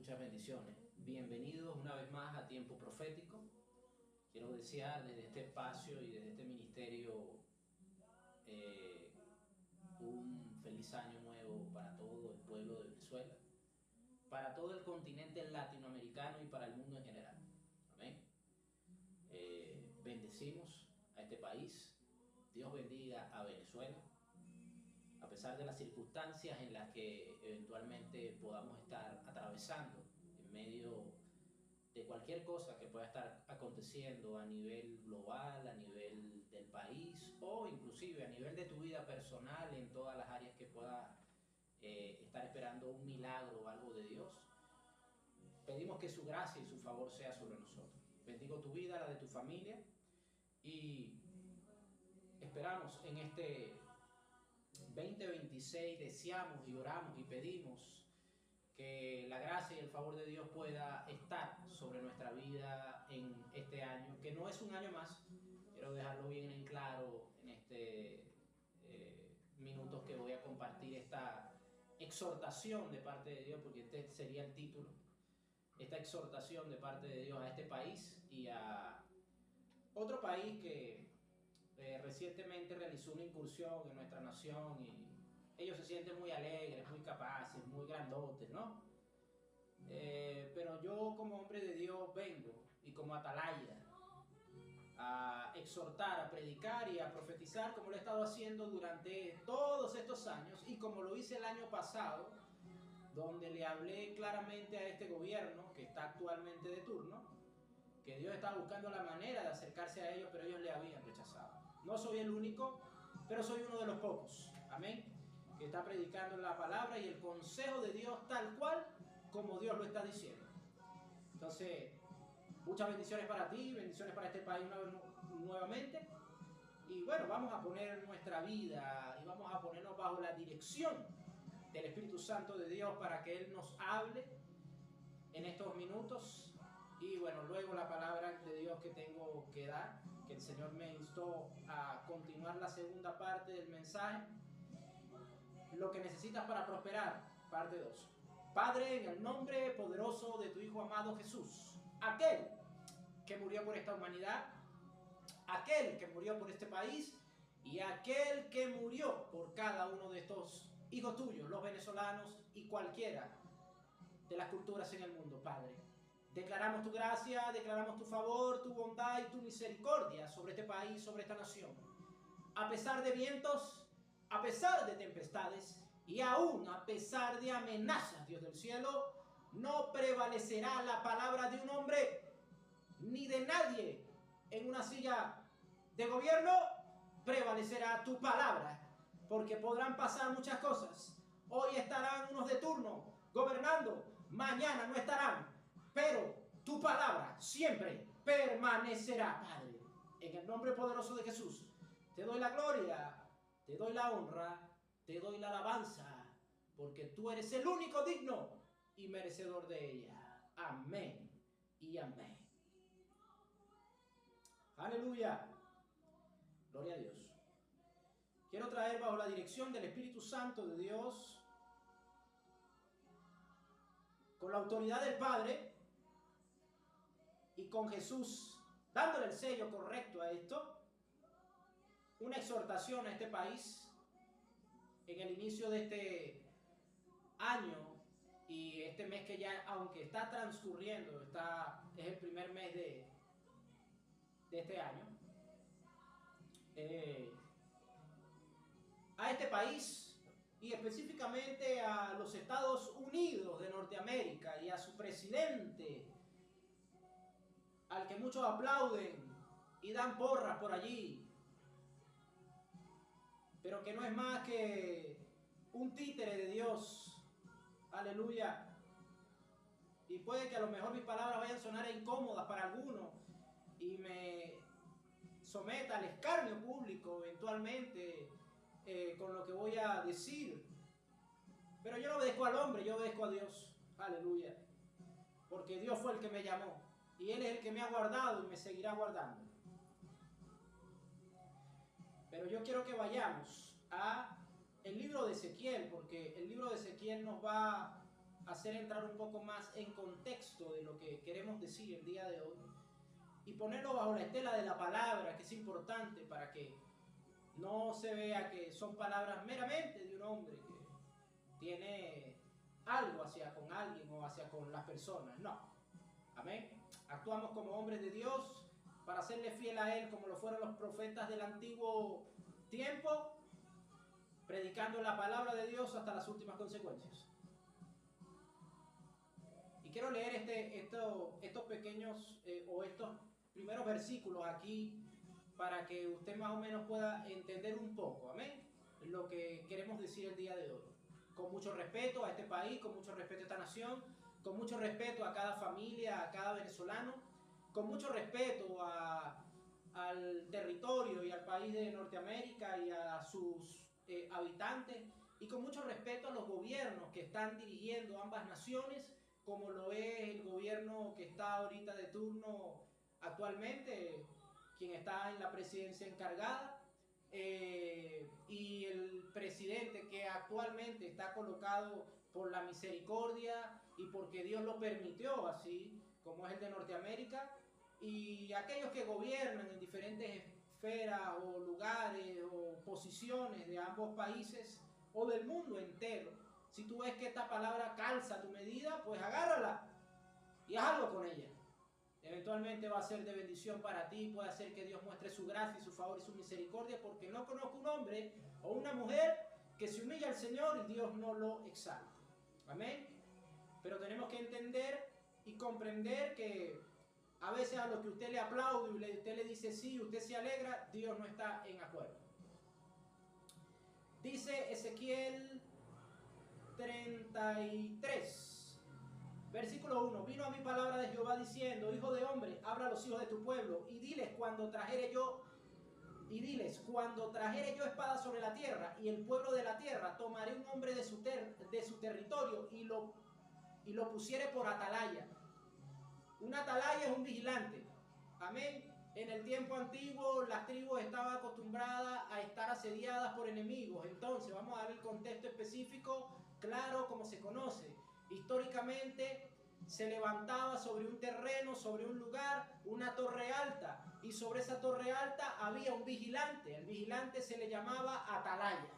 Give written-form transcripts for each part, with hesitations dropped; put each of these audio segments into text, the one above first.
Muchas bendiciones. Bienvenidos una vez más a Tiempo Profético. Quiero desear desde este espacio y desde este ministerio un feliz año nuevo para todo el pueblo de Venezuela, para todo el continente latinoamericano y para el mundo en general. Amén. Bendecimos a este país. Dios bendiga a Venezuela. A pesar de las circunstancias en las que eventualmente podamos estar atravesando en medio de cualquier cosa que pueda estar aconteciendo a nivel global, a nivel del país o inclusive a nivel de tu vida personal en todas las áreas que puedas estar esperando un milagro o algo de Dios, pedimos que su gracia y su favor sea sobre nosotros. Bendigo tu vida, la de tu familia, y esperamos en este 2026, deseamos y oramos y pedimos que la gracia y el favor de Dios pueda estar sobre nuestra vida en este año, que no es un año más. Quiero dejarlo bien en claro en este minutos que voy a compartir esta exhortación de parte de Dios, porque este sería el título, esta exhortación de parte de Dios a este país y a otro país que recientemente realizó una incursión en nuestra nación y ellos se sienten muy alegres, muy capaces, muy grandotes, ¿no? Pero yo como hombre de Dios vengo y como atalaya a exhortar, a predicar y a profetizar como lo he estado haciendo durante todos estos años y como lo hice el año pasado, donde le hablé claramente a este gobierno que está actualmente de turno, que Dios estaba buscando la manera de acercarse a ellos, pero ellos le habían rechazado. No soy el único, pero soy uno de los pocos, amén, que está predicando la palabra y el consejo de Dios tal cual como Dios lo está diciendo. Entonces, muchas bendiciones para ti, bendiciones para este país nuevamente. Y bueno, vamos a poner nuestra vida y vamos a ponernos bajo la dirección del Espíritu Santo de Dios para que Él nos hable en estos minutos. Y bueno, luego la palabra de Dios que tengo que dar, que el Señor me instó a continuar la segunda parte del mensaje, lo que necesitas para prosperar, parte 2. Padre, en el nombre poderoso de tu Hijo amado Jesús, aquel que murió por esta humanidad, aquel que murió por este país y aquel que murió por cada uno de estos hijos tuyos, los venezolanos y cualquiera de las culturas en el mundo, Padre. Declaramos tu gracia, declaramos tu favor, tu bondad y tu misericordia sobre este país, sobre esta nación. A pesar de vientos, a pesar de tempestades y aún a pesar de amenazas, Dios del cielo, no prevalecerá la palabra de un hombre ni de nadie en una silla de gobierno. Prevalecerá tu palabra, porque podrán pasar muchas cosas. Hoy estarán unos de turno gobernando, mañana no estarán, pero tu palabra siempre permanecerá, Padre. En el nombre poderoso de Jesús, te doy la gloria, te doy la honra, te doy la alabanza, porque tú eres el único digno y merecedor de ella. Amén y amén. Aleluya. Gloria a Dios. Quiero traer bajo la dirección del Espíritu Santo de Dios, con la autoridad del Padre y con Jesús dándole el sello correcto a esto, una exhortación a este país en el inicio de este año y este mes que ya, aunque está transcurriendo, es el primer mes de este año, a este país y específicamente a los Estados Unidos de Norteamérica y a su presidente, al que muchos aplauden y dan porras por allí, pero que no es más que un títere de Dios. Aleluya. Y puede que a lo mejor mis palabras vayan a sonar incómodas para algunos y me someta al escarnio público eventualmente con lo que voy a decir. Pero yo no obedezco al hombre, yo obedezco a Dios. Aleluya. Porque Dios fue el que me llamó y Él es el que me ha guardado y me seguirá guardando. Pero yo quiero que vayamos a el libro de Ezequiel, porque el libro de Ezequiel nos va hacer entrar un poco más en contexto de lo que queremos decir el día de hoy y ponerlo bajo la estela de la palabra, que es importante para que no se vea que son palabras meramente de un hombre que tiene algo hacia con alguien o hacia con las personas. No. Amén. Actuamos como hombres de Dios para serle fiel a Él como lo fueron los profetas del antiguo tiempo, predicando la palabra de Dios hasta las últimas consecuencias. Y quiero leer estos pequeños o estos primeros versículos aquí para que usted más o menos pueda entender un poco, amén, lo que queremos decir el día de hoy. Con mucho respeto a este país, con mucho respeto a esta nación, con mucho respeto a cada familia, a cada venezolano, con mucho respeto al territorio y al país de Norteamérica y a sus habitantes, y con mucho respeto a los gobiernos que están dirigiendo ambas naciones, como lo es el gobierno que está ahorita de turno actualmente, quien está en la presidencia encargada, y el presidente que actualmente está colocado por la misericordia y porque Dios lo permitió así, como es el de Norteamérica, y aquellos que gobiernan en diferentes esferas o lugares o posiciones de ambos países o del mundo entero. Si tú ves que esta palabra calza tu medida, pues agárrala y haz algo con ella. Eventualmente va a ser de bendición para ti, puede hacer que Dios muestre su gracia y su favor y su misericordia, porque no conozco un hombre o una mujer que se humilla al Señor y Dios no lo exalte. Amén. Pero tenemos que entender y comprender que a veces a lo que usted le aplaude y usted le dice sí, usted se alegra, Dios no está en acuerdo. Dice Ezequiel 33. Versículo 1. Vino a mí palabra de Jehová diciendo: Hijo de hombre, habla a los hijos de tu pueblo y diles cuando trajere yo espada sobre la tierra y el pueblo de la tierra, tomaré un hombre de su territorio y lo pusiere por atalaya. Un atalaya es un vigilante. Amén. En el tiempo antiguo las tribus estaban acostumbradas a estar asediadas por enemigos. Entonces vamos a dar el contexto específico, claro, como se conoce. Históricamente se levantaba sobre un terreno, sobre un lugar, una torre alta, y sobre esa torre alta había un vigilante. El vigilante se le llamaba atalaya.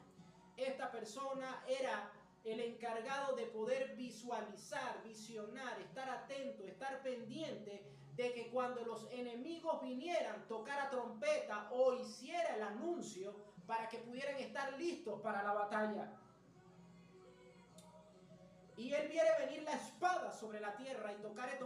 Esta persona era el encargado de poder visualizar, visionar, estar atento, estar pendiente de que cuando los enemigos vinieran, tocara trompeta o hiciera el anuncio para que pudieran estar listos para la batalla. Y él viere venir la espada sobre la tierra y tocare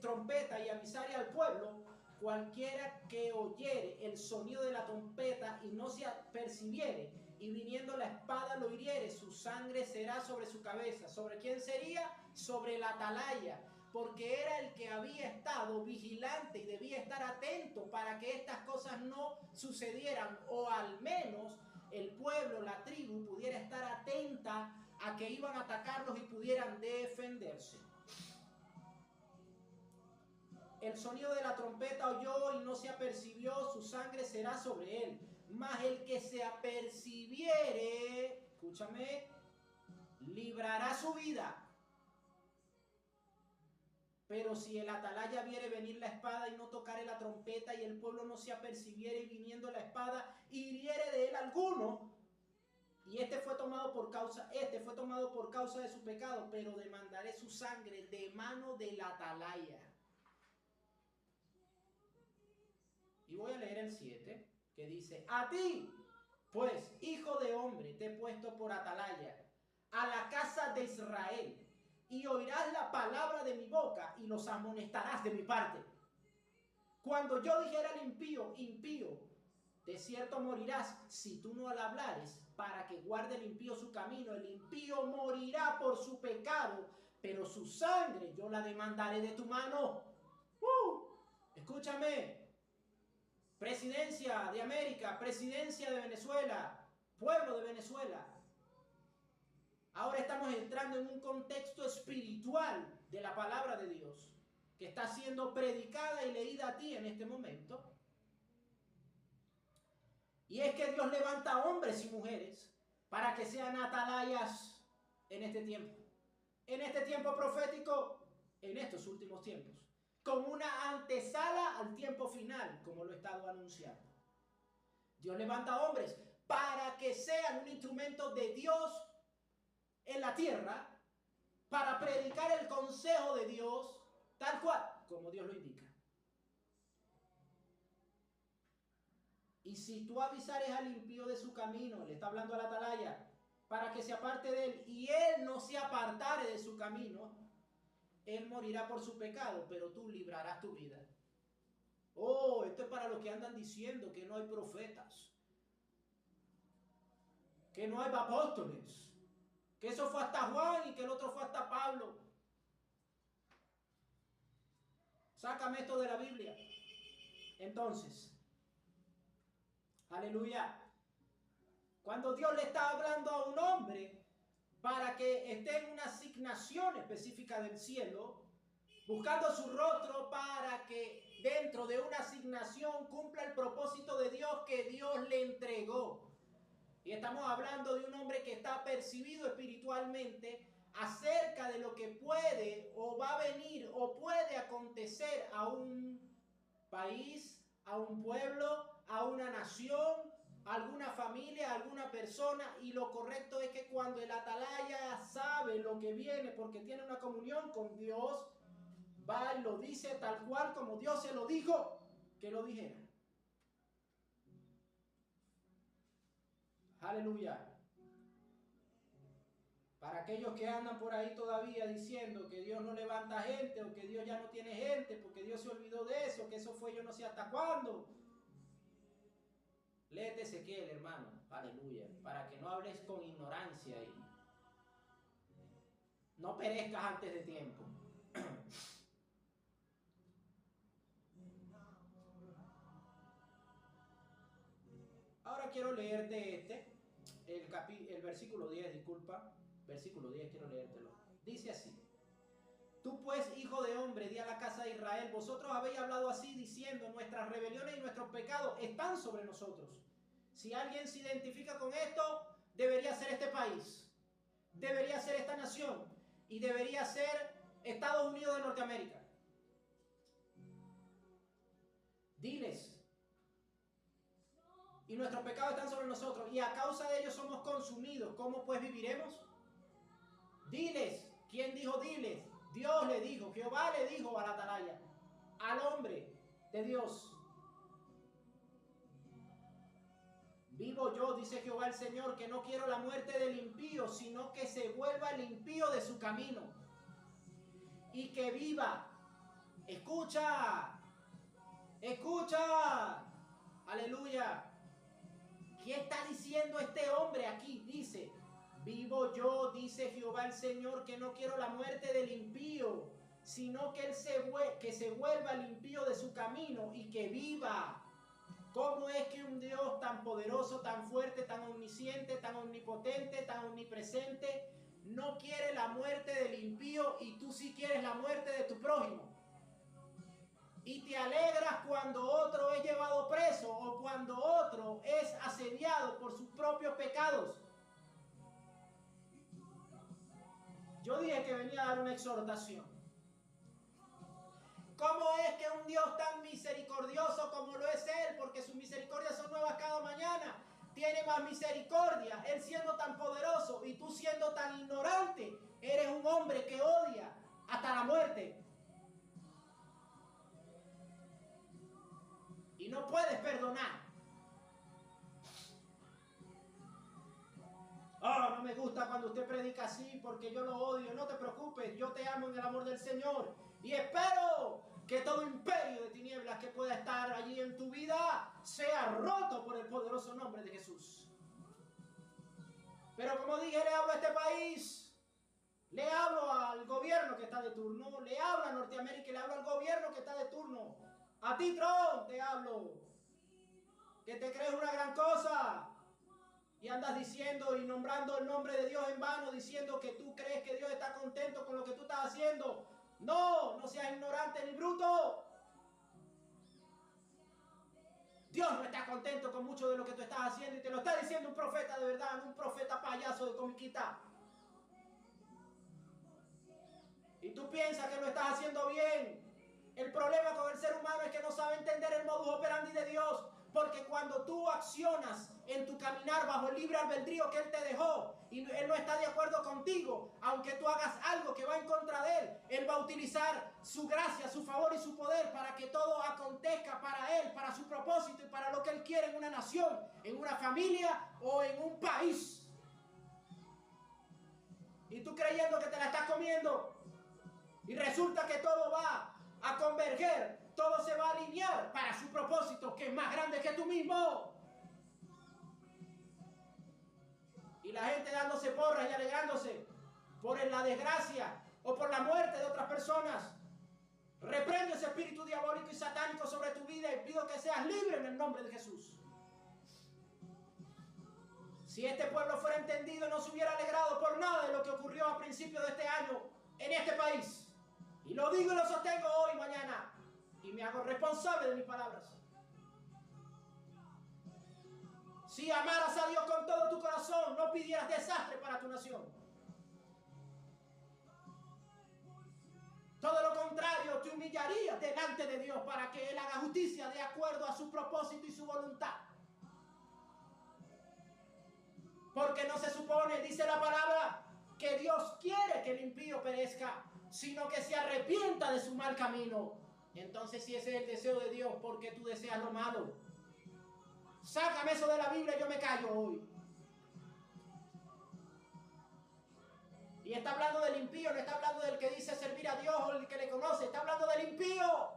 trompeta y avisare al pueblo, cualquiera que oyere el sonido de la trompeta y no se apercibiere, y viniendo la espada lo hiriere, su sangre será sobre su cabeza. ¿Sobre quién sería? Sobre la atalaya, porque era el que había estado vigilante y debía estar atento para que estas cosas no sucedieran, o al menos el pueblo, la tribu, pudiera estar atenta a que iban a atacarlos y pudieran defenderse. El sonido de la trompeta oyó y no se apercibió, su sangre será sobre él. Mas el que se apercibiere, escúchame, librará su vida. Pero si el atalaya viere venir la espada y no tocare la trompeta, y el pueblo no se apercibiere y viniendo la espada hiriere de él alguno, y este fue tomado por causa de su pecado, pero demandaré su sangre de mano del atalaya. Y voy a leer el 7, que dice: a ti, pues, hijo de hombre, te he puesto por atalaya a la casa de Israel, y oirás la palabra de mi boca y los amonestarás de mi parte. Cuando yo dijera al impío, impío, de cierto morirás, si tú no la hablares, para que guarde el impío su camino. El impío morirá por su pecado, pero su sangre yo la demandaré de tu mano. Escúchame. Presidencia de América, presidencia de Venezuela, pueblo de Venezuela. Ahora estamos entrando en un contexto espiritual de la palabra de Dios, que está siendo predicada y leída a ti en este momento. Y es que Dios levanta hombres y mujeres para que sean atalayas en este tiempo. en este tiempo profético, en estos últimos tiempos, como una antesala al tiempo final, como lo he estado anunciando. Dios levanta hombres para que sean un instrumento de Dios en la tierra, para predicar el consejo de Dios tal cual, como Dios lo indica. Y si tú avisares al impío de su camino, le está hablando a la atalaya, para que se aparte de él, y él no se apartare de su camino, él morirá por su pecado, pero tú librarás tu vida. Oh, esto es para los que andan diciendo que no hay profetas, que no hay apóstoles, que eso fue hasta Juan y que el otro fue hasta Pablo. Sácame esto de la Biblia. Entonces, aleluya. Cuando Dios le está hablando a un hombre para que esté en una asignación específica del cielo, buscando su rostro para que dentro de una asignación cumpla el propósito de Dios que Dios le entregó. Y estamos hablando de un hombre que está percibido espiritualmente acerca de lo que puede o va a venir o puede acontecer a un país, a un pueblo, a una nación, a alguna familia, a alguna persona. Y lo correcto es que cuando el atalaya sabe lo que viene porque tiene una comunión con Dios, va y lo dice tal cual como Dios se lo dijo que lo dijera. Aleluya. Para aquellos que andan por ahí todavía diciendo que Dios no levanta gente o que Dios ya no tiene gente porque Dios se olvidó de eso, que eso fue yo no sé hasta cuándo. Léete Ezequiel, hermano. Aleluya. Para que no hables con ignorancia y no perezcas antes de tiempo. Ahora quiero leerte el versículo 10, disculpa. Versículo 10, quiero leértelo. Dice así: Tú pues, hijo de hombre, di a la casa de Israel, vosotros habéis hablado así, diciendo, nuestras rebeliones y nuestros pecados están sobre nosotros. Si alguien se identifica con esto, debería ser este país, debería ser esta nación y debería ser Estados Unidos de Norteamérica. Diles, y nuestros pecados están sobre nosotros, y a causa de ellos somos consumidos. ¿Cómo pues viviremos? Diles. ¿Quién dijo diles? Dios le dijo, Jehová le dijo a la atalaya, al hombre de Dios. Vivo yo, dice Jehová el Señor, que no quiero la muerte del impío, sino que se vuelva el impío de su camino y que viva. Escucha, escucha, aleluya. ¿Qué está diciendo este hombre aquí? Dice, vivo yo, dice Jehová el Señor, que no quiero la muerte del impío, sino que que se vuelva el impío de su camino y que viva. ¿Cómo es que un Dios tan poderoso, tan fuerte, tan omnisciente, tan omnipotente, tan omnipresente, no quiere la muerte del impío y tú sí quieres la muerte de tu prójimo? Y te alegras cuando otro es llevado preso o cuando otro es asediado por sus propios pecados. Yo dije que venía a dar una exhortación. ¿Cómo es que un Dios tan misericordioso como lo es Él, porque sus misericordias son nuevas cada mañana, tiene más misericordia, Él siendo tan poderoso y tú siendo tan ignorante, eres un hombre que odia hasta la muerte? Y no puedes perdonar. Oh, no me gusta cuando usted predica así porque yo lo odio. No te preocupes, yo te amo en el amor del Señor. Y espero que todo imperio de tinieblas que pueda estar allí en tu vida sea roto por el poderoso nombre de Jesús. Pero como dije, le hablo a este país. Le hablo al gobierno que está de turno. Le hablo a Norteamérica y le hablo al gobierno que está de turno. A ti, Trump, te hablo. Que te crees una gran cosa. Y andas diciendo y nombrando el nombre de Dios en vano, diciendo que tú crees que Dios está contento con lo que tú estás haciendo. No, no seas ignorante ni bruto. Dios no está contento con mucho de lo que tú estás haciendo y te lo está diciendo un profeta de verdad, no un profeta payaso de comiquita. piensas que lo estás haciendo bien. El problema con el ser humano es que no sabe entender el modus operandi de Dios. Porque cuando tú accionas en tu caminar bajo el libre albedrío que Él te dejó y Él no está de acuerdo contigo, aunque tú hagas algo que va en contra de Él, Él va a utilizar su gracia, su favor y su poder para que todo acontezca para Él, para su propósito y para lo que Él quiere en una nación, en una familia o en un país. Y tú creyendo que te la estás comiendo y resulta que todo va a converger, todo se va a alinear para su propósito, que es más grande que tú mismo. Y la gente dándose porras y alegrándose por la desgracia o por la muerte de otras personas. Reprendo ese espíritu diabólico y satánico sobre tu vida y pido que seas libre en el nombre de Jesús. Si este pueblo fuera entendido, no se hubiera alegrado por nada de lo que ocurrió a principios de este año en este país. Y lo digo y lo sostengo hoy, mañana. Y me hago responsable de mis palabras. Si amaras a Dios con todo tu corazón, no pidieras desastre para tu nación. Todo lo contrario, te humillarías delante de Dios para que Él haga justicia de acuerdo a su propósito y su voluntad. Porque no se supone, dice la palabra, que Dios quiere que el impío perezca, sino que se arrepienta de su mal camino. Entonces, si ese es el deseo de Dios, ¿por qué tú deseas lo malo? Sácame eso de la Biblia, yo me callo hoy. Y está hablando del impío, no está hablando del que dice servir a Dios o el que le conoce, está hablando del impío.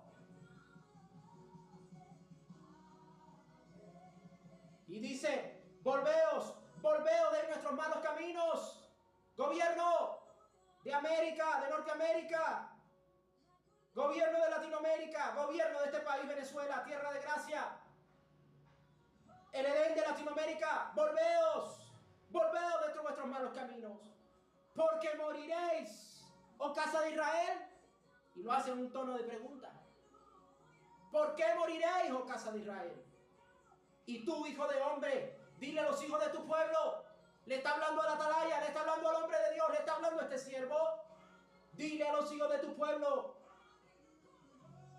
Y dice, volveos de nuestros malos caminos. Gobierno de América, de Norteamérica, gobierno de Latinoamérica, gobierno de este país, Venezuela, tierra de gracia, el Edén de Latinoamérica, volveos de vuestros malos caminos, porque moriréis, oh casa de Israel. Y lo hace en un tono de pregunta. ¿Por qué moriréis, oh casa de Israel? Y tú, hijo de hombre, dile a los hijos de tu pueblo. Le está hablando a la atalaya, le está hablando al hombre de Dios, le está hablando a este siervo. Dile a los hijos de tu pueblo.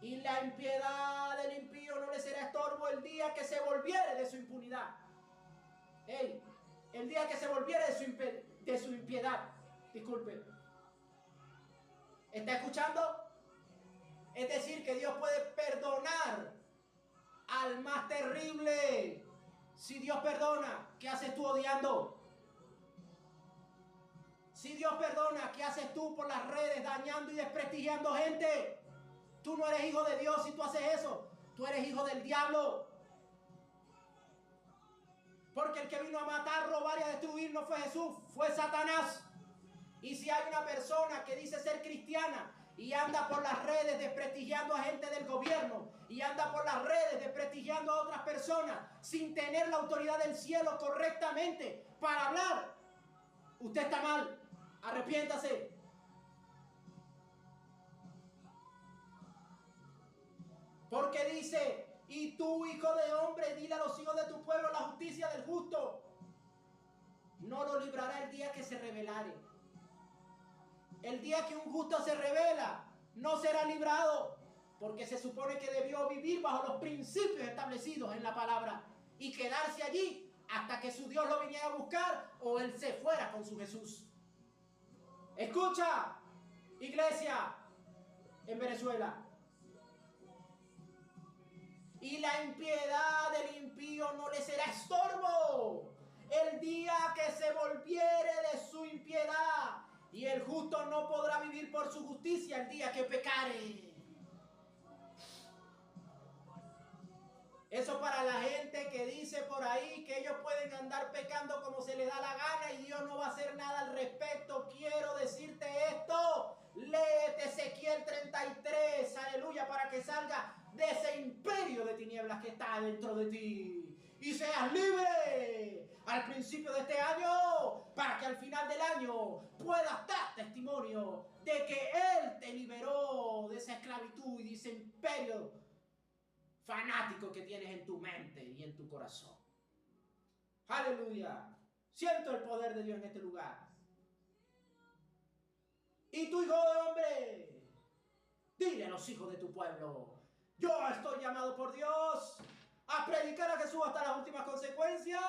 Y la impiedad del impío no le será estorbo el día que se volviere de su impunidad. El día que se volviere de su impiedad. Disculpe. ¿Está escuchando? Es decir, que Dios puede perdonar al más terrible. Si Dios perdona, ¿qué haces tú odiando? Si Dios perdona, ¿qué haces tú por las redes dañando y desprestigiando gente? Tú no eres hijo de Dios si tú haces eso. Tú eres hijo del diablo. Porque el que vino a matar, robar y a destruir no fue Jesús, fue Satanás. Y si hay una persona que dice ser cristiana y anda por las redes desprestigiando a gente del gobierno y anda por las redes desprestigiando a otras personas sin tener la autoridad del cielo correctamente para hablar, usted está mal. Arrepiéntase. Porque dice, y tú, hijo de hombre, dile a los hijos de tu pueblo la justicia del justo. No lo librará el día que se rebelare. El día que un justo se rebela, no será librado, porque se supone que debió vivir bajo los principios establecidos en la palabra y quedarse allí hasta que su Dios lo viniera a buscar o él se fuera con su Jesús. Escucha, iglesia en Venezuela. Y la impiedad del impío no le será estorbo el día que se volviere de su impiedad. Y el justo no podrá vivir por su justicia el día que pecare. Eso para la gente que dice por ahí que ellos pueden andar pecando como se les da la gana y Dios no va a hacer nada al respecto. Quiero decirte esto. Léete Ezequiel 33, aleluya, para que salga de ese imperio de tinieblas que está dentro de ti y seas libre al principio de este año, para que al final del año puedas dar testimonio de que Él te liberó de esa esclavitud y de ese imperio fanático que tienes en tu mente y en tu corazón. Aleluya. Siento el poder de Dios en este lugar. Y tu hijo de hombre, dile a los hijos de tu pueblo, yo estoy llamado por Dios a predicar a Jesús hasta las últimas consecuencias.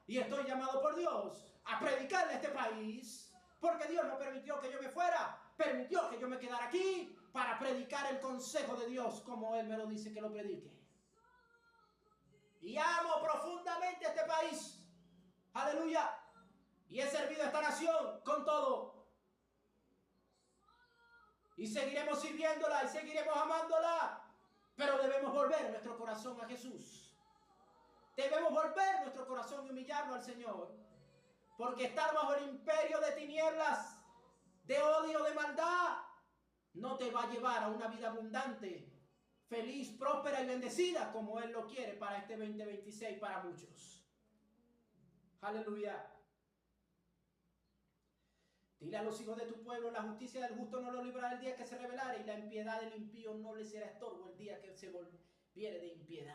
Y estoy llamado por Dios a predicarle a este país. Porque Dios no permitió que yo me fuera. Permitió que yo me quedara aquí para predicar el consejo de Dios como Él me lo dice que lo predique. Y amo profundamente a este país. Aleluya. Y he servido a esta nación con todo. Y seguiremos sirviéndola y seguiremos amándola. Pero debemos volver nuestro corazón a Jesús. Debemos volver nuestro corazón y humillarlo al Señor. Porque estar bajo el imperio de tinieblas, de odio, de maldad, no te va a llevar a una vida abundante, feliz, próspera y bendecida como Él lo quiere para este 2026 para muchos. Aleluya. Dile a los hijos de tu pueblo, la justicia del justo no lo librará el día que se rebelara, y la impiedad del impío no le será estorbo el día que se volviere de impiedad.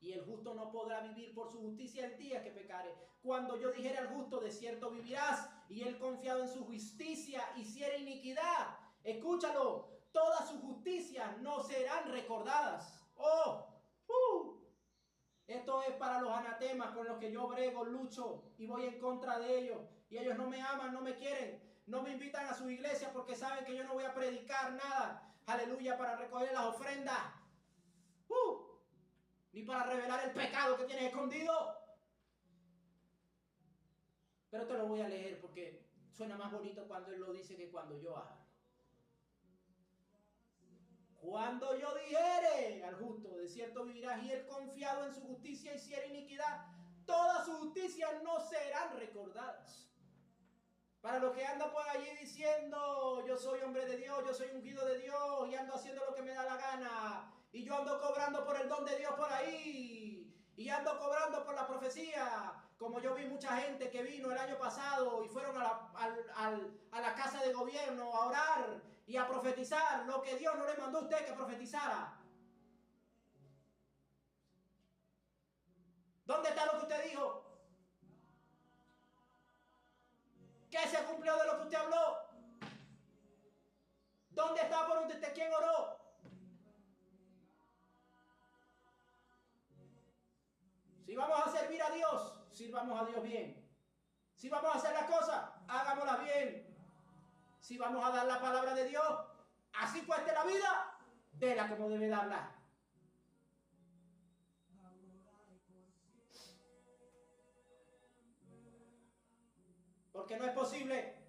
Y el justo no podrá vivir por su justicia el día que pecare. Cuando yo dijere al justo, de cierto vivirás, y él confiado en su justicia hiciera iniquidad. Escúchalo, todas sus justicias no serán recordadas. Esto es para los anatemas con los que yo brego, lucho y voy en contra de ellos. Y ellos no me aman, no me quieren. No me invitan a su iglesia porque saben que yo no voy a predicar nada. Aleluya, para recoger las ofrendas. Ni para revelar el pecado que tienes escondido. Pero te lo voy a leer porque suena más bonito cuando Él lo dice que cuando yo hablo. Cuando yo dijere al justo, de cierto vivirás, y él confiado en su justicia hiciera iniquidad, todas sus justicias no serán recordadas. Para los que andan por allí diciendo, yo soy hombre de Dios, yo soy ungido de Dios, y ando haciendo lo que me da la gana, y yo ando cobrando por el don de Dios por ahí, y ando cobrando por la profecía, como yo vi mucha gente que vino el año pasado y fueron a la casa de gobierno a orar y a profetizar lo que Dios no le mandó a usted que profetizara. ¿Dónde está lo que usted dijo? ¿Qué se cumplió de lo que usted habló? ¿Dónde está por usted quién oró? Si vamos a servir a Dios, sirvamos a Dios bien. Si vamos a hacer las cosas, hagámoslas bien. Si vamos a dar la palabra de Dios, así cueste la vida, déla como debe darla. Porque no es posible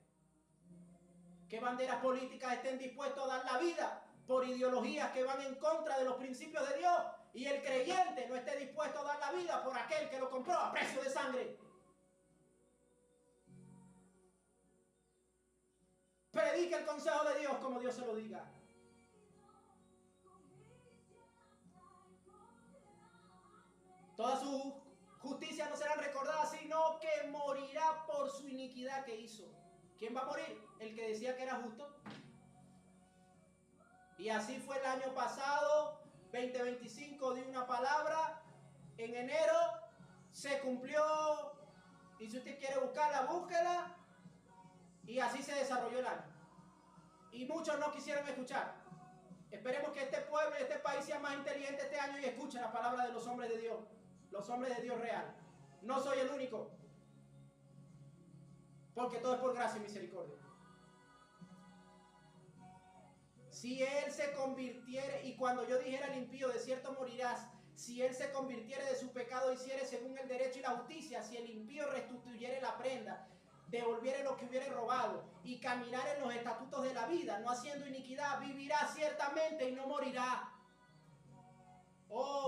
que banderas políticas estén dispuestos a dar la vida por ideologías que van en contra de los principios de Dios, y el creyente no esté dispuesto a dar la vida por aquel que lo compró a precio de sangre. Predique el consejo de Dios como Dios se lo diga. Todas sus justicias no serán recordadas, sino que morirá por su iniquidad que hizo. ¿Quién va a morir? El que decía que era justo. Y así fue el año pasado, 2025, di una palabra, en enero se cumplió, y si usted quiere buscarla, búsquela, y así se desarrolló el año. Y muchos no quisieron escuchar. Esperemos que este pueblo y este país sea más inteligente este año y escuche la palabra de los hombres de Dios, los hombres de Dios real. No soy el único, porque todo es por gracia y misericordia. Si él se convirtiere, y cuando yo dijera al impío, de cierto morirás, si él se convirtiere de su pecado, hiciere según el derecho y la justicia, si el impío restituyere la prenda, devolviere lo que hubiere robado, y caminar en los estatutos de la vida, no haciendo iniquidad, vivirá ciertamente y no morirá.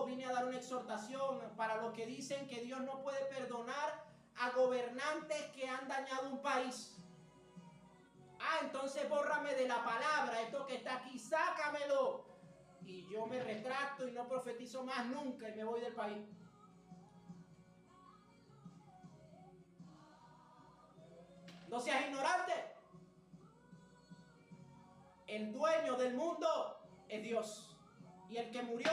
Vine a dar una exhortación para los que dicen que Dios no puede perdonar a gobernantes que han dañado un país. Entonces bórrame de la palabra, esto que está aquí, sácamelo. Y yo me retracto y no profetizo más nunca y me voy del país. No seas ignorante. El dueño del mundo es Dios. Y el que murió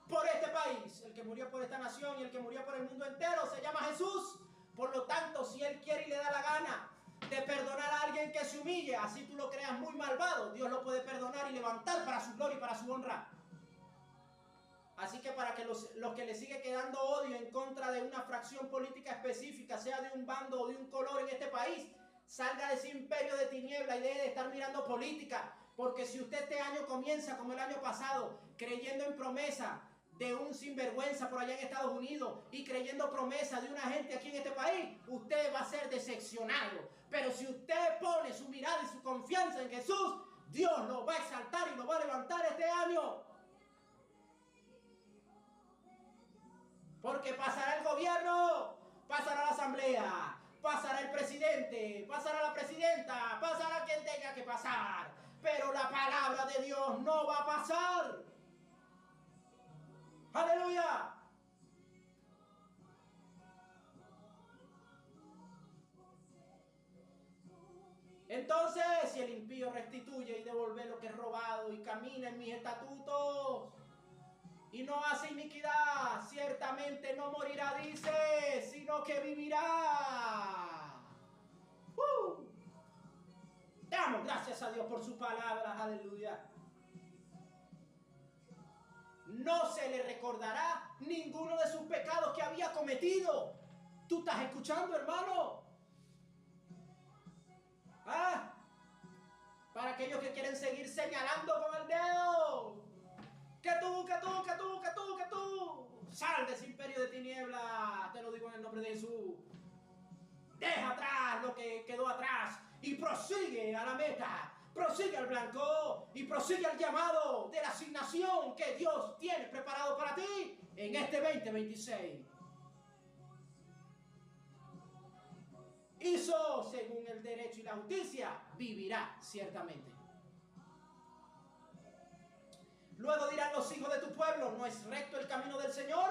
por este país, el que murió por esta nación y el que murió por el mundo entero se llama Jesús. Por lo tanto, si Él quiere y le da la gana de perdonar a alguien que se humille, así tú lo creas muy malvado, Dios lo puede perdonar y levantar para su gloria y para su honra. Así que para que los que le sigue quedando odio en contra de una fracción política específica, sea de un bando o de un color en este país, salga de ese imperio de tiniebla y deje de estar mirando política. Porque si usted este año comienza como el año pasado, creyendo en promesa de un sinvergüenza por allá en Estados Unidos y creyendo promesa de una gente aquí en este país, usted va a ser decepcionado. Pero si usted pone su mirada y su confianza en Jesús, Dios lo va a exaltar y lo va a levantar este año. Porque pasará el gobierno, pasará la asamblea, pasará el presidente, pasará la presidenta, pasará quien tenga que pasar. Pero la palabra de Dios no va a pasar. ¡Aleluya! Entonces, si el impío restituye y devuelve lo que es robado y camina en mis estatutos y no hace iniquidad, ciertamente no morirá, dice, sino que vivirá. Damos gracias a Dios por su palabra, aleluya. No se le recordará ninguno de sus pecados que había cometido. ¿Tú estás escuchando, hermano? ¿Ah? Para aquellos que quieren seguir señalando con el dedo. Que tú. Sal de ese imperio de tinieblas. Te lo digo en el nombre de Jesús. Deja atrás lo que quedó atrás y prosigue a la meta. Prosigue al blanco y prosigue al llamado de la asignación que Dios tiene preparado para ti en este 2026. Hizo según el derecho y la justicia, vivirá ciertamente. Luego dirán los hijos de tu pueblo, ¿no es recto el camino del Señor?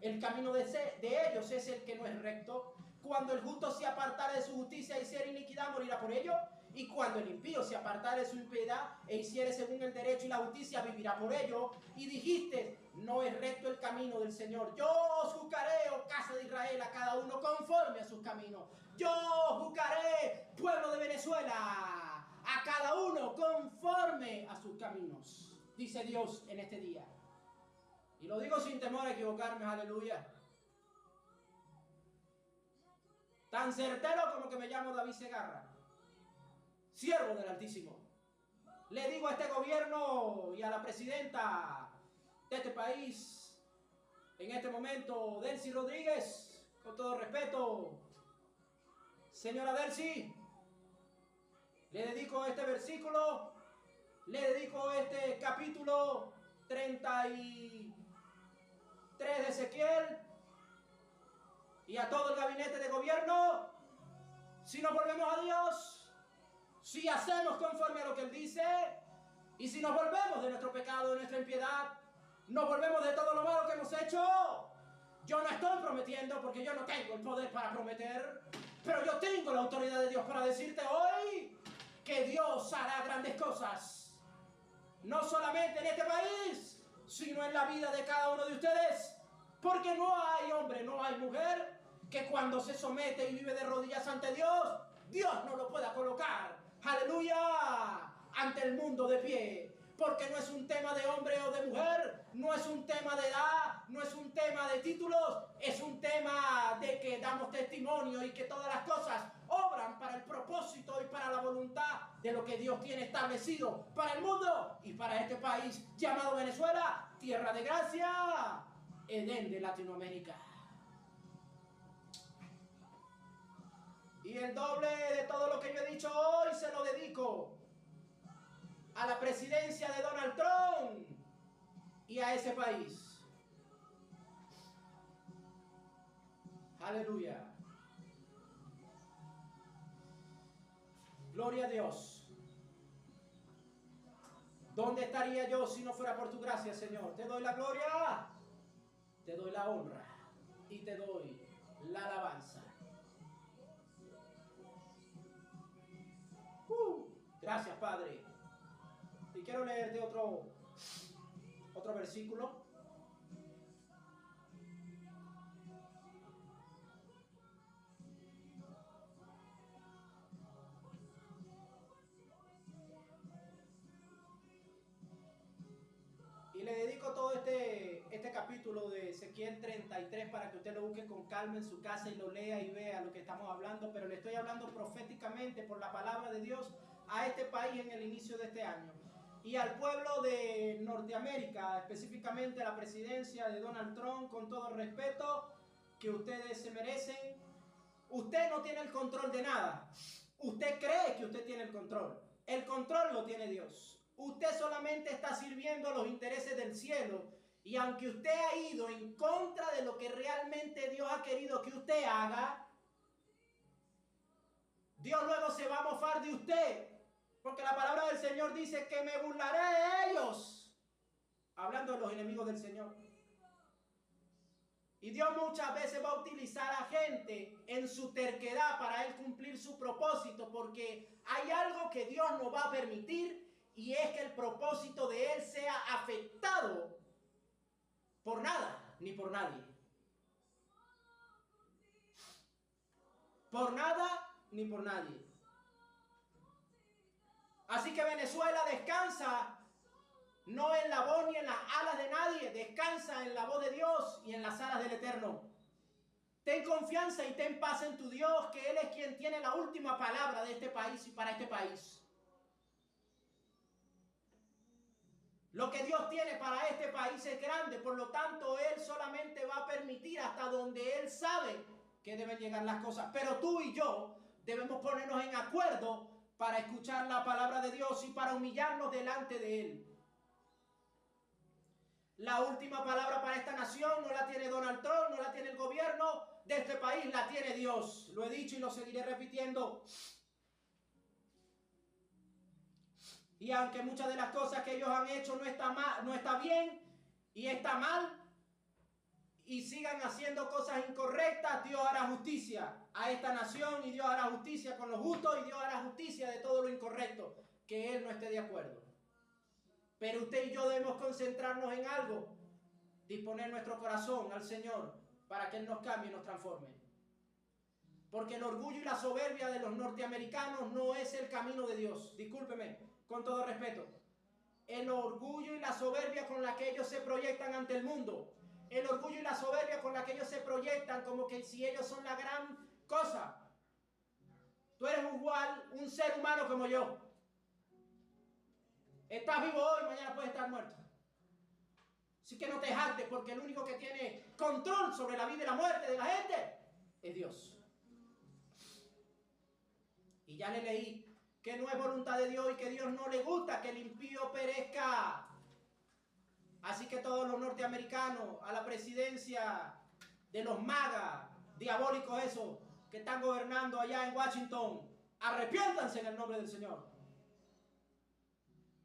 El camino de ellos es el que no es recto. Cuando el justo se apartare de su justicia e hiciere iniquidad, morirá por ello. Y cuando el impío se apartare de su impiedad e hiciere según el derecho y la justicia, vivirá por ello. Y dijiste, no es recto el camino del Señor. Yo os juzgaré, oh casa de Israel, a cada uno conforme a sus caminos. Yo os juzgaré, pueblo de Venezuela, a cada uno conforme a sus caminos, dice Dios en este día. Y lo digo sin temor a equivocarme, aleluya. Tan certero como que me llamo David Segarra, siervo del Altísimo. Le digo a este gobierno y a la presidenta de este país, en este momento, Delcy Rodríguez, con todo respeto, señora Delcy, le dedico este versículo, le dedico este capítulo 33 de Ezequiel y a todo el gabinete de gobierno. Si nos volvemos a Dios, si hacemos conforme a lo que Él dice, y si nos volvemos de nuestro pecado, de nuestra impiedad, nos volvemos de todo lo malo que hemos hecho. Yo no estoy prometiendo porque yo no tengo el poder para prometer, pero yo tengo la autoridad de Dios para decirte hoy que Dios hará grandes cosas. No solamente en este país, sino en la vida de cada uno de ustedes. Porque no hay hombre, no hay mujer que cuando se somete y vive de rodillas ante Dios, Dios no lo pueda colocar, aleluya, ante el mundo de pie. Porque no es un tema de hombre o de mujer, no es un tema de edad, no es un tema de títulos, es un tema de que damos testimonio y que todas las cosas obran para el propósito y para la voluntad de lo que Dios tiene establecido para el mundo y para este país llamado Venezuela, tierra de gracia, Edén de Latinoamérica. Y el doble de todo lo que yo he dicho hoy se lo dedico a la presidencia de Donald Trump y a ese país. Aleluya. Gloria a Dios. ¿Dónde estaría yo si no fuera por tu gracia, Señor? Te doy la gloria, te doy la honra y te doy la alabanza. Gracias, Padre. Y quiero leerte otro versículo. capítulo de Ezequiel 33 para que usted lo busque con calma en su casa y lo lea y vea lo que estamos hablando, pero le estoy hablando proféticamente por la palabra de Dios a este país en el inicio de este año. Y al pueblo de Norteamérica, específicamente a la presidencia de Donald Trump, con todo el respeto que ustedes se merecen, usted no tiene el control de nada. Usted cree que usted tiene el control. El control lo tiene Dios. Usted solamente está sirviendo los intereses del cielo. Y aunque usted ha ido en contra de lo que realmente Dios ha querido que usted haga, Dios luego se va a mofar de usted. Porque la palabra del Señor dice que me burlaré de ellos. Hablando de los enemigos del Señor. Y Dios muchas veces va a utilizar a gente en su terquedad para Él cumplir su propósito. Porque hay algo que Dios no va a permitir. Y es que el propósito de Él sea afectado por nada ni por nadie. Por nada ni por nadie. Así que Venezuela descansa no en la voz ni en las alas de nadie, descansa en la voz de Dios y en las alas del Eterno. Ten confianza y ten paz en tu Dios, que Él es quien tiene la última palabra de este país y para este país. Lo que Dios tiene para este país es grande, por lo tanto Él solamente va a permitir hasta donde Él sabe que deben llegar las cosas. Pero tú y yo debemos ponernos en acuerdo para escuchar la palabra de Dios y para humillarnos delante de Él. La última palabra para esta nación no la tiene Donald Trump, no la tiene el gobierno de este país, la tiene Dios. Lo he dicho y lo seguiré repitiendo. Y aunque muchas de las cosas que ellos han hecho no está mal, no está bien y está mal, y sigan haciendo cosas incorrectas, Dios hará justicia a esta nación y Dios hará justicia con los justos y Dios hará justicia de todo lo incorrecto que Él no esté de acuerdo. Pero usted y yo debemos concentrarnos en algo, disponer nuestro corazón al Señor para que Él nos cambie y nos transforme. Porque el orgullo y la soberbia de los norteamericanos no es el camino de Dios. Discúlpeme, con todo respeto. El orgullo y la soberbia con la que ellos se proyectan ante el mundo. El orgullo y la soberbia con la que ellos se proyectan como que si ellos son la gran cosa. Tú eres igual, un ser humano como yo. Estás vivo hoy, mañana puedes estar muerto. Así que no te jactes, porque el único que tiene control sobre la vida y la muerte de la gente es Dios. Y ya le leí que no es voluntad de Dios y que Dios no le gusta que el impío perezca. Así que todos los norteamericanos a la presidencia de los MAGA, diabólicos esos, que están gobernando allá en Washington, arrepiéntanse en el nombre del Señor.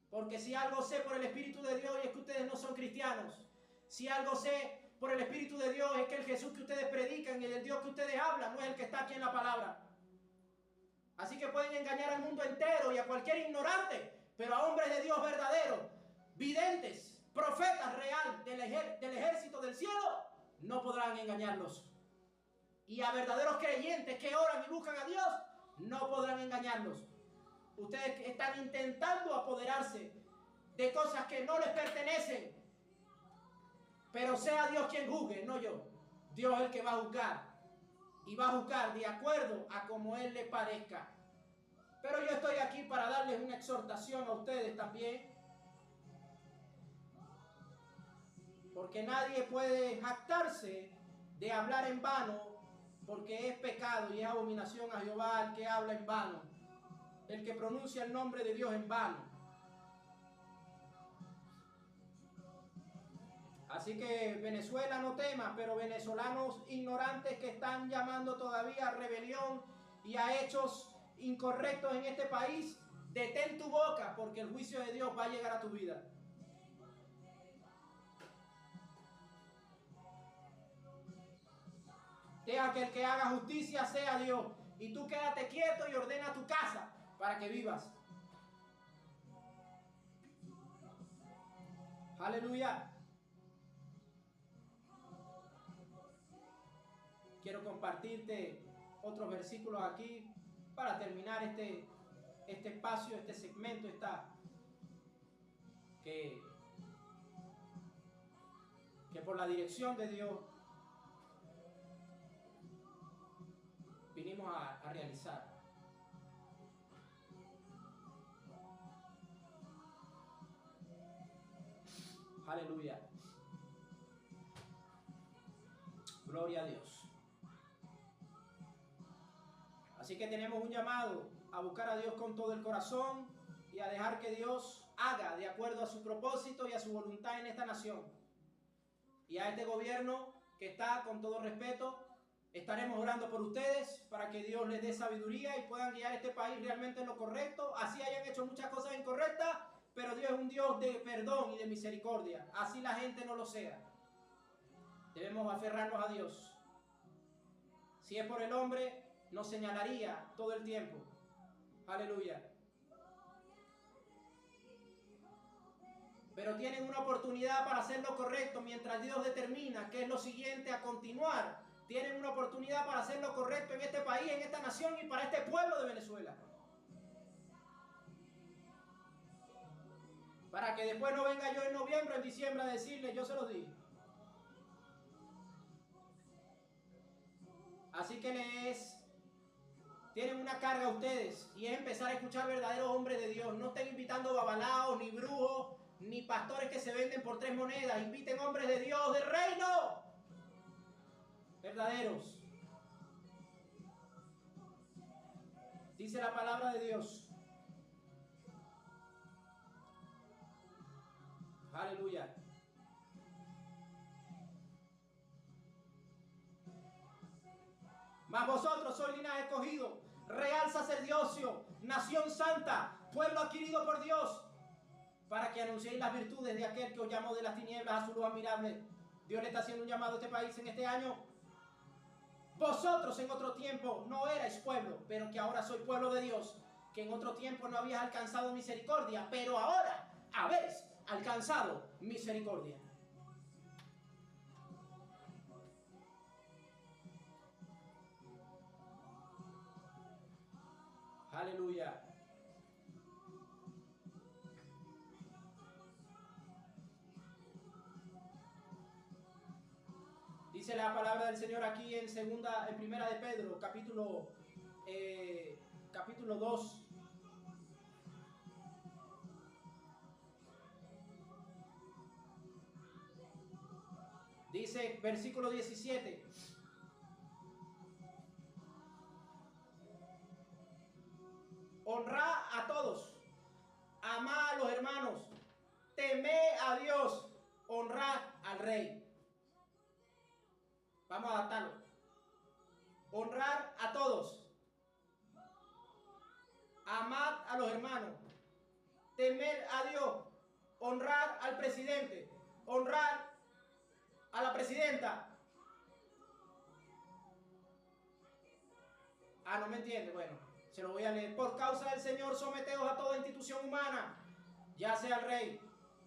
Porque si algo sé por el Espíritu de Dios es que ustedes no son cristianos. Si algo sé por el Espíritu de Dios es que el Jesús que ustedes predican y el Dios que ustedes hablan no es el que está aquí en la palabra. Así que pueden engañar al mundo entero y a cualquier ignorante, pero a hombres de Dios verdaderos, videntes, profetas real del ejército del cielo, no podrán engañarlos. Y a verdaderos creyentes que oran y buscan a Dios, no podrán engañarlos. Ustedes están intentando apoderarse de cosas que no les pertenecen. Pero sea Dios quien juzgue, no yo. Dios es el que va a juzgar. Y va a juzgar de acuerdo a como Él le parezca. Pero yo estoy aquí para darles una exhortación a ustedes también. Porque nadie puede jactarse de hablar en vano, porque es pecado y es abominación a Jehová el que habla en vano, el que pronuncia el nombre de Dios en vano. Así que Venezuela no tema, pero venezolanos ignorantes que están llamando todavía a rebelión y a hechos incorrectos en este país, detén tu boca, porque el juicio de Dios va a llegar a tu vida. Deja que el que haga justicia sea Dios. Y tú quédate quieto y ordena tu casa para que vivas. Aleluya. Quiero compartirte otros versículos aquí para terminar este espacio, este segmento, que por la dirección de Dios vinimos a realizar. Aleluya. Gloria a Dios. Así que tenemos un llamado a buscar a Dios con todo el corazón y a dejar que Dios haga de acuerdo a su propósito y a su voluntad en esta nación. Y a este gobierno que está, con todo respeto, estaremos orando por ustedes para que Dios les dé sabiduría y puedan guiar este país realmente en lo correcto. Así hayan hecho muchas cosas incorrectas, pero Dios es un Dios de perdón y de misericordia. Así la gente no lo sea. Debemos aferrarnos a Dios. Si es por el hombre, nos señalaría todo el tiempo. Aleluya. Pero tienen una oportunidad para hacer lo correcto mientras Dios determina qué es lo siguiente a continuar. Tienen una oportunidad para hacer lo correcto en este país, en esta nación y para este pueblo de Venezuela. Para que después no venga yo en noviembre o en diciembre a decirle, yo se los di. Así que tienen una carga ustedes y es empezar a escuchar verdaderos hombres de Dios. No estén invitando babalaos, ni brujos, ni pastores que se venden por 3 monedas. Inviten hombres de Dios, del reino. Verdaderos. Dice la palabra de Dios. Aleluya. Mas vosotros sois linaje escogido, real sacerdocio, nación santa, pueblo adquirido por Dios, para que anunciéis las virtudes de aquel que os llamó de las tinieblas a su luz admirable. Dios le está haciendo un llamado a este país en este año. Vosotros en otro tiempo no erais pueblo, pero que ahora sois pueblo de Dios, que en otro tiempo no habías alcanzado misericordia, pero ahora habéis alcanzado misericordia. Aleluya. Dice la palabra del Señor aquí en primera de Pedro, capítulo 2. Dice, versículo 17. Honrad a todos, amad a los hermanos, temed a Dios, honrad al rey. Vamos a adaptarlo. Honrar a todos, amad a los hermanos, temer a Dios, honrar al presidente, honrar a la presidenta. No me entiende. Bueno, se lo voy a leer. Por causa del Señor, someteos a toda institución humana, ya sea al rey,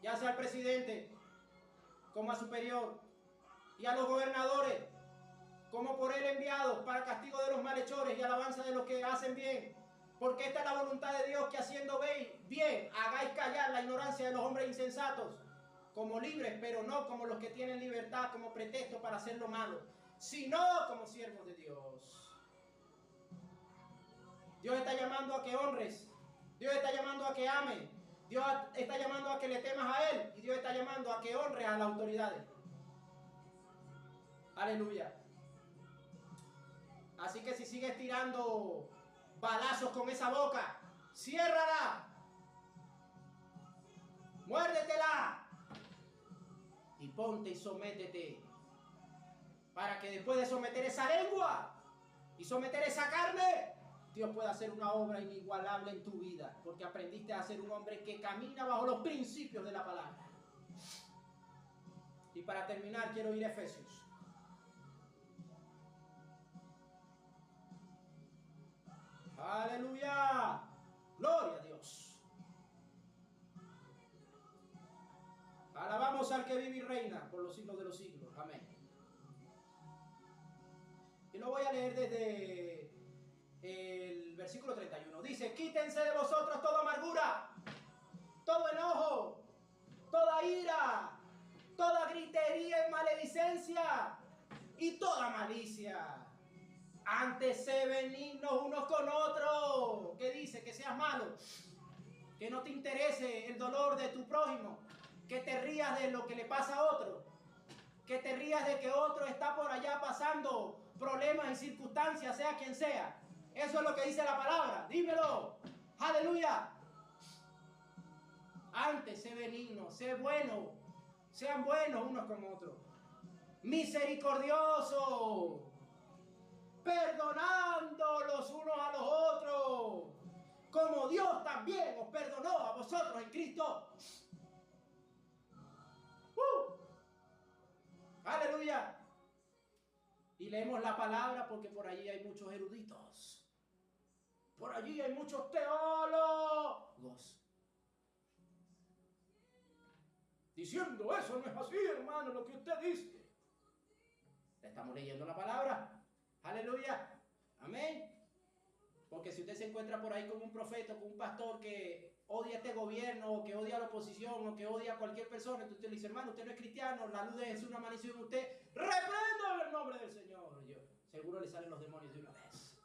ya sea al presidente, como a superior, y a los gobernadores, como por él enviados, para castigo de los malhechores y alabanza de los que hacen bien. Porque esta es la voluntad de Dios, que haciendo bien, hagáis callar la ignorancia de los hombres insensatos, como libres, pero no como los que tienen libertad como pretexto para hacer lo malo, sino como siervos de Dios. Dios está llamando a que honres, Dios está llamando a que ames, Dios está llamando a que le temas a Él, y Dios está llamando a que honres a las autoridades. Aleluya. Así que si sigues tirando balazos con esa boca, ciérrala, muérdetela y ponte y sométete, para que después de someter esa lengua y someter esa carne, Dios pueda hacer una obra inigualable en tu vida, porque aprendiste a ser un hombre que camina bajo los principios de la palabra. Y para terminar, quiero ir a Efesios. Aleluya, gloria a Dios. Alabamos al que vive y reina por los siglos de los siglos. Amén. Y lo voy a leer desde el versículo 31. Dice: quítense de vosotros toda amargura, todo enojo, toda ira, toda gritería y maledicencia y toda malicia. Antes sé benignos unos con otros. ¿Qué dice? Que seas malo. Que no te interese el dolor de tu prójimo. Que te rías de lo que le pasa a otro. Que te rías de que otro está por allá pasando problemas y circunstancias, sea quien sea. Eso es lo que dice la palabra. Dímelo. Aleluya. Antes sé benigno, sé bueno. Sean buenos unos con otros. Misericordioso. Perdonando los unos a los otros, como Dios también os perdonó a vosotros en Cristo. Aleluya. Y leemos la palabra porque por allí hay muchos eruditos. Por allí hay muchos teólogos. Diciendo, eso no es así, hermano, lo que usted dice. Estamos leyendo la palabra. Aleluya. Amén. Porque si usted se encuentra por ahí con un profeta, con un pastor que odia este gobierno, o que odia a la oposición, o que odia a cualquier persona, entonces usted le dice, hermano, usted no es cristiano, la luz de Jesús no amaneció en usted, reprendo en el nombre del Señor. Yo, seguro le salen los demonios de una vez.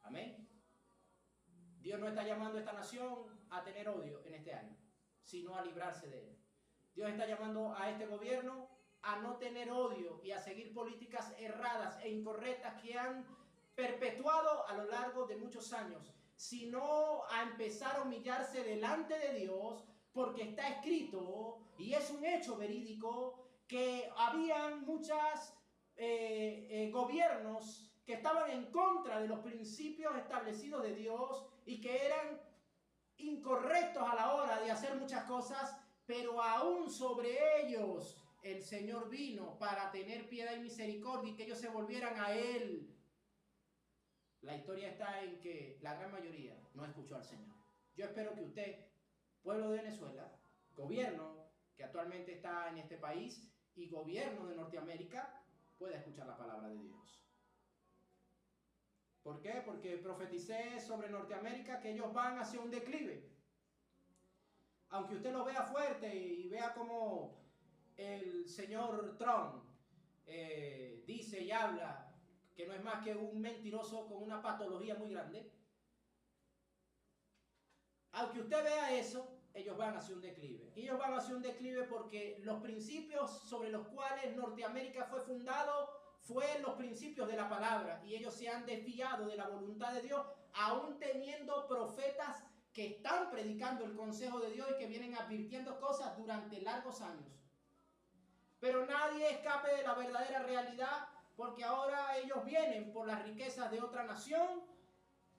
Amén. Dios no está llamando a esta nación a tener odio en este año, sino a librarse de él. Dios está llamando a este gobierno a no tener odio y a seguir políticas erradas e incorrectas que han perpetuado a lo largo de muchos años, sino a empezar a humillarse delante de Dios, porque está escrito y es un hecho verídico que habían muchos gobiernos que estaban en contra de los principios establecidos de Dios y que eran incorrectos a la hora de hacer muchas cosas, pero aún sobre ellos el Señor vino para tener piedad y misericordia y que ellos se volvieran a Él. La historia está en que la gran mayoría no escuchó al Señor. Yo espero que usted, pueblo de Venezuela, gobierno que actualmente está en este país y gobierno de Norteamérica, pueda escuchar la palabra de Dios. ¿Por qué? Porque profeticé sobre Norteamérica que ellos van hacia un declive. Aunque usted lo vea fuerte y vea como el señor Trump dice y habla que no es más que un mentiroso con una patología muy grande. Aunque usted vea eso, ellos van hacia un declive. Y ellos van hacia un declive porque los principios sobre los cuales Norteamérica fue fundado fueron los principios de la palabra. Y ellos se han desviado de la voluntad de Dios, aún teniendo profetas que están predicando el consejo de Dios y que vienen advirtiendo cosas durante largos años. Pero nadie escape de la verdadera realidad, porque ahora ellos vienen por las riquezas de otra nación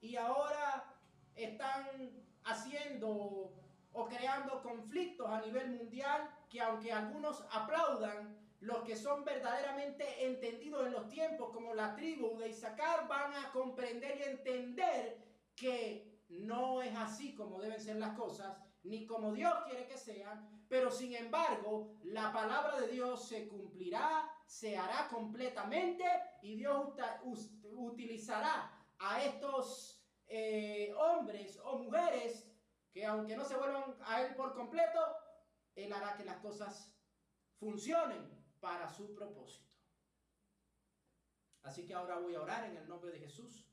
y ahora están haciendo o creando conflictos a nivel mundial que, aunque algunos aplaudan, los que son verdaderamente entendidos en los tiempos, como la tribu de Isaacar, van a comprender y entender que no es así como deben ser las cosas, ni como Dios quiere que sean, pero sin embargo, la palabra de Dios se cumplirá, se hará completamente y Dios utilizará a estos hombres o mujeres que, aunque no se vuelvan a Él por completo, Él hará que las cosas funcionen para su propósito. Así que ahora voy a orar en el nombre de Jesús.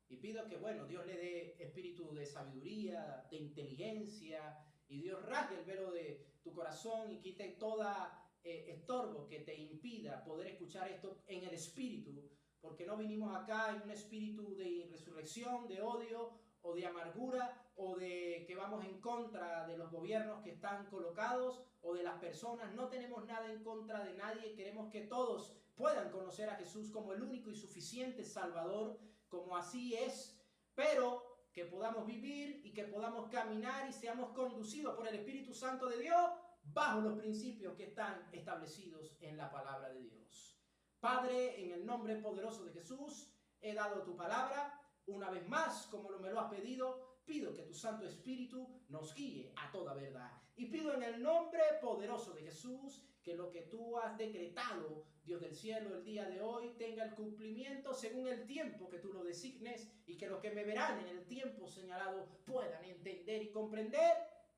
Y pido que, bueno, Dios le dé espíritu de sabiduría, de inteligencia, y Dios rasgue el velo de tu corazón y quite toda estorbo que te impida poder escuchar esto en el espíritu, porque no vinimos acá en un espíritu de resurrección, de odio o de amargura, o de que vamos en contra de los gobiernos que están colocados o de las personas. No tenemos nada en contra de nadie, queremos que todos puedan conocer a Jesús como el único y suficiente Salvador, como así es, pero que podamos vivir y que podamos caminar y seamos conducidos por el Espíritu Santo de Dios bajo los principios que están establecidos en la palabra de Dios. Padre, en el nombre poderoso de Jesús, he dado tu palabra. Una vez más, como me lo has pedido, pido que tu Santo Espíritu nos guíe a toda verdad. Y pido en el nombre poderoso de Jesús que lo que tú has decretado, Dios del cielo, el día de hoy tenga el cumplimiento según el tiempo que tú lo designes, y que los que me verán en el tiempo señalado puedan entender y comprender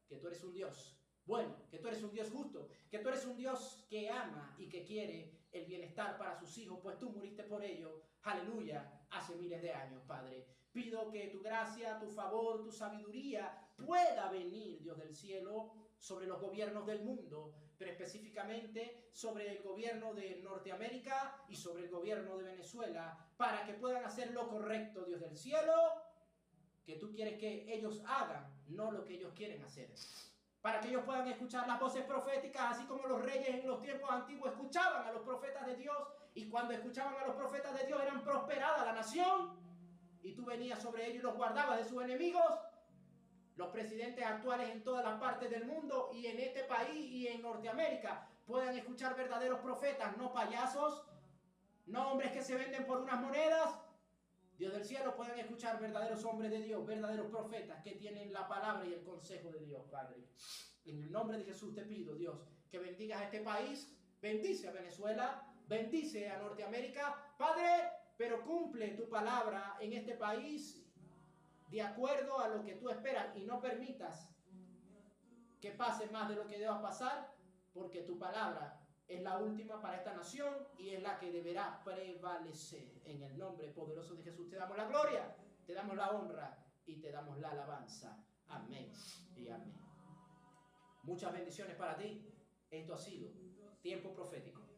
que tú eres un Dios bueno, que tú eres un Dios justo, que tú eres un Dios que ama y que quiere el bienestar para sus hijos, pues tú muriste por ellos, aleluya, hace miles de años, Padre. Pido que tu gracia, tu favor, tu sabiduría pueda venir, Dios del cielo, sobre los gobiernos del mundo, pero específicamente sobre el gobierno de Norteamérica y sobre el gobierno de Venezuela, para que puedan hacer lo correcto, Dios del cielo, que tú quieres que ellos hagan, no lo que ellos quieren hacer. Para que ellos puedan escuchar las voces proféticas, así como los reyes en los tiempos antiguos escuchaban a los profetas de Dios, y cuando escuchaban a los profetas de Dios eran prosperada la nación, y tú venías sobre ellos y los guardabas de sus enemigos. Los presidentes actuales en todas las partes del mundo y en este país y en Norteamérica puedan escuchar verdaderos profetas, no payasos, no hombres que se venden por unas monedas. Dios del cielo, puedan escuchar verdaderos hombres de Dios, verdaderos profetas que tienen la palabra y el consejo de Dios, Padre. En el nombre de Jesús te pido, Dios, que bendigas a este país, bendice a Venezuela, bendice a Norteamérica, Padre, pero cumple tu palabra en este país de acuerdo a lo que tú esperas y no permitas que pase más de lo que deba pasar, porque tu palabra es la última para esta nación y es la que deberá prevalecer. En el nombre poderoso de Jesús te damos la gloria, te damos la honra y te damos la alabanza. Amén y amén. Muchas bendiciones para ti. Esto ha sido Tiempo Profético.